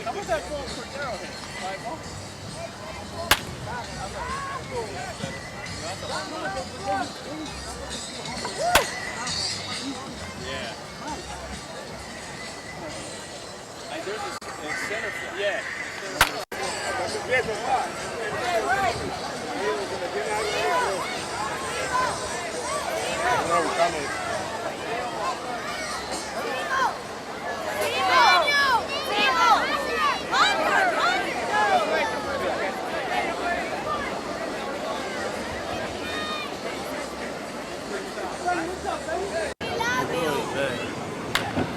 How was that goal for Daryl? Yeah. Like there's a center. Yeah.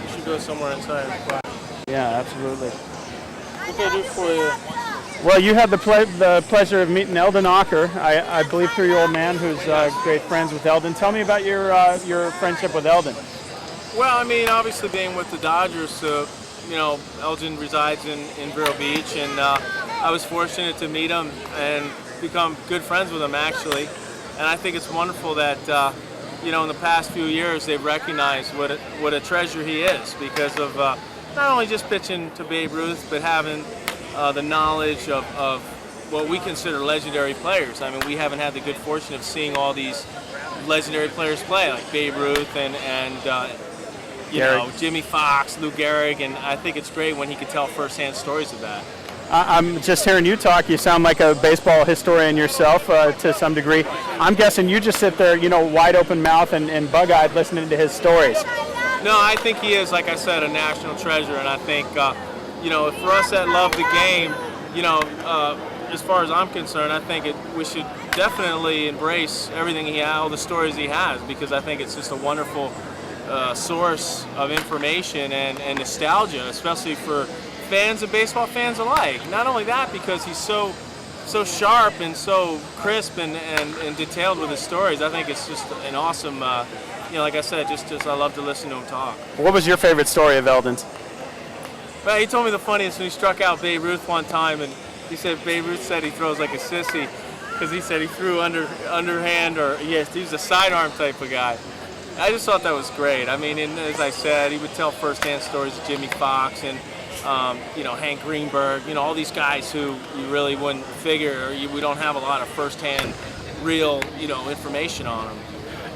You should go somewhere inside. Yeah, absolutely. What can I do for you? Well, you had the pleasure of meeting Elden Auker, I believe through your old man, who's great friends with Elden. Tell me about your friendship with Elden. Well, I mean, obviously being with the Dodgers, Elgin resides in Vero Beach, and I was fortunate to meet him and become good friends with him, actually. And I think it's wonderful that, in the past few years, they've recognized what a treasure he is because of not only just pitching to Babe Ruth, but having the knowledge of what we consider legendary players. I mean, we haven't had the good fortune of seeing all these legendary players play, like Babe Ruth and Jimmy Fox, Lou Gehrig, and I think it's great when he can tell firsthand stories of that. I'm just hearing you talk. You sound like a baseball historian yourself to some degree. I'm guessing you just sit there, wide open mouth and bug-eyed listening to his stories. No, I think he is, like I said, a national treasure, and I think, for us that love the game, as far as I'm concerned, I think we should definitely embrace everything he has, all the stories he has, because I think it's just a wonderful source of information and nostalgia, especially for fans and baseball fans alike. Not only that, because he's so sharp and so crisp and detailed with his stories. I think it's just an awesome, like I said, just I love to listen to him talk. What was your favorite story of Eldon's? Well, he told me the funniest when he struck out Babe Ruth one time, and he said Babe Ruth said he throws like a sissy because he said he threw underhand or he was a sidearm type of guy. I just thought that was great. I mean, and as I said, he would tell firsthand stories of Jimmy Fox and Hank Greenberg, all these guys who you really wouldn't figure, or we don't have a lot of firsthand real, information on them.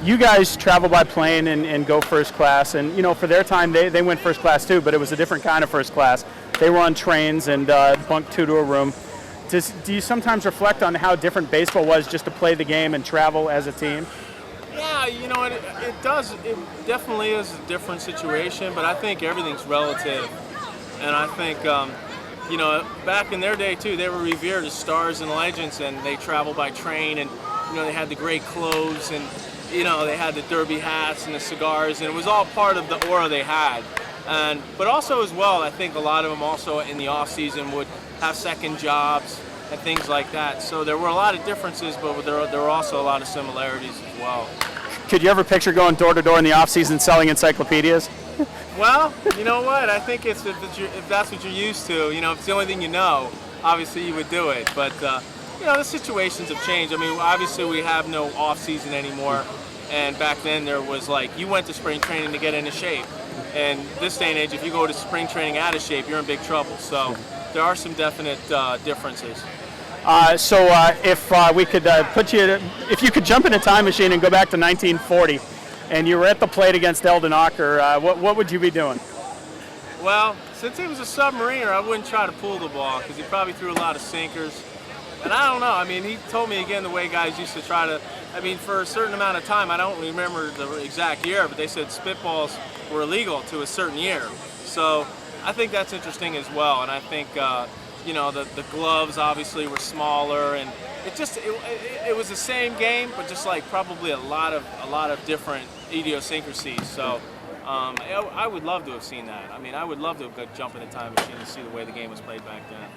You guys travel by plane and go first class, and for their time they went first class too, but it was a different kind of first class. They were on trains and bunked two to a room. Do you sometimes reflect on how different baseball was just to play the game and travel as a team? Yeah, it does. It definitely is a different situation, but I think everything's relative. And I think, back in their day too, they were revered as stars and legends, and they traveled by train, and they had the great clothes, and they had the derby hats and the cigars, and it was all part of the aura they had. But also as well, I think a lot of them also in the off season would have second jobs and things like that. So there were a lot of differences, but there were also a lot of similarities as well. Could you ever picture going door to door in the off season selling encyclopedias? Well, you know what? I think if that's what you're used to, if it's the only thing you know, obviously you would do it. But the situations have changed. I mean, obviously we have no off season anymore, and back then there was you went to spring training to get into shape, and this day and age, if you go to spring training out of shape, you're in big trouble. So there are some definite differences. If we could if you could jump in a time machine and go back to 1940, and you were at the plate against Elden Auker, what would you be doing? Well, since he was a submariner, I wouldn't try to pull the ball because he probably threw a lot of sinkers. And I don't know. I mean, he told me again the way guys used to try to. I mean, for a certain amount of time, I don't remember the exact year, but they said spitballs were illegal to a certain year. So I think that's interesting as well. And I think the gloves obviously were smaller, and it was the same game, but just probably a lot of different idiosyncrasies. So I would love to have seen that. I mean, I would love to have jumped in a time machine and see the way the game was played back then.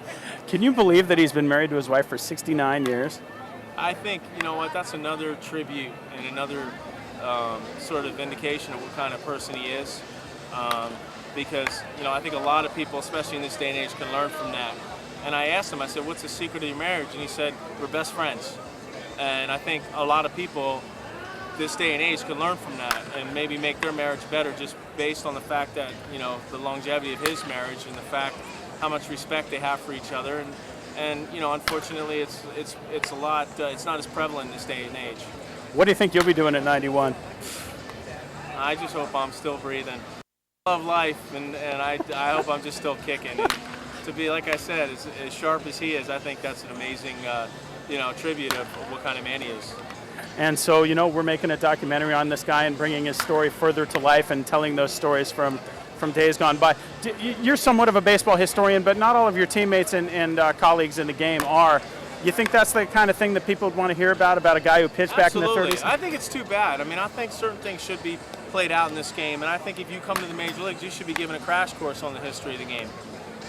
Can you believe that he's been married to his wife for 69 years? I think, you know what, that's another tribute and another sort of indication of what kind of person he is. Because, you know, I think a lot of people, especially in this day and age, can learn from that. And I asked him, I said, what's the secret of your marriage? And he said, we're best friends. And I think a lot of people this day and age can learn from that and maybe make their marriage better just based on the fact that, you know, the longevity of his marriage and the fact how much respect they have for each other. And you know, unfortunately, it's a lot, it's not as prevalent in this day and age. What do you think you'll be doing at 91? I just hope I'm still breathing. I love life, and I hope I'm just still kicking. And to be, like I said, as sharp as he is, I think that's an amazing, you know, tribute of what kind of man he is. And so, you know, we're making a documentary on this guy and bringing his story further to life and telling those stories from days gone by. You're somewhat of a baseball historian, but not all of your teammates and colleagues in the game are. You think that's the kind of thing that people would want to hear about a guy who pitched Absolutely. back in the 30s? I think it's too bad. I mean, I think certain things should be played out in this game, and I think if you come to the major leagues, you should be given a crash course on the history of the game.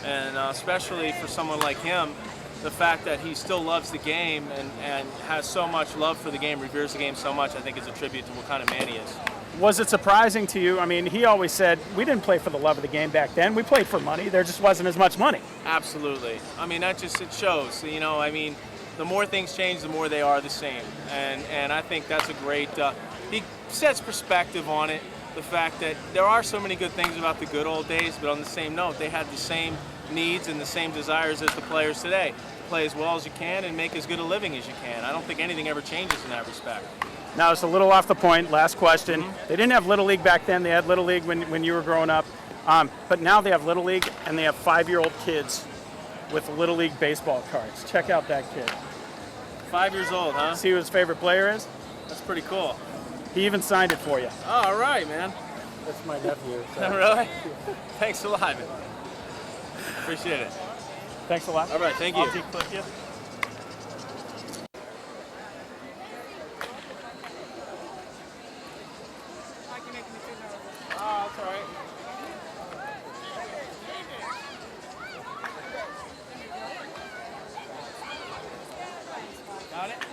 And especially for someone like him, the fact that he still loves the game and has so much love for the game, reveres the game so much, I think is a tribute to what kind of man he is. Was it surprising to you? I mean, he always said, we didn't play for the love of the game back then. We played for money. There just wasn't as much money. Absolutely. I mean, it shows. You know, I mean, the more things change, the more they are the same. And I think that's a great, he sets perspective on it. The fact that there are so many good things about the good old days, but on the same note, they had the same needs and the same desires as the players today. Play as well as you can and make as good a living as you can. I don't think anything ever changes in that respect. Now, it's a little off the point. Last question. Mm-hmm. They didn't have Little League back then. They had Little League when you were growing up. But now they have Little League, and they have 5-year-old kids with Little League baseball cards. Check out that kid. 5 years old, huh? See who his favorite player is? That's pretty cool. He even signed it for you. Oh, all right, man. That's my nephew. So. Really? Thanks a lot, man. Appreciate it. Thanks a lot. All right, thank you. I'll click you. Oh, that's all right. Got it?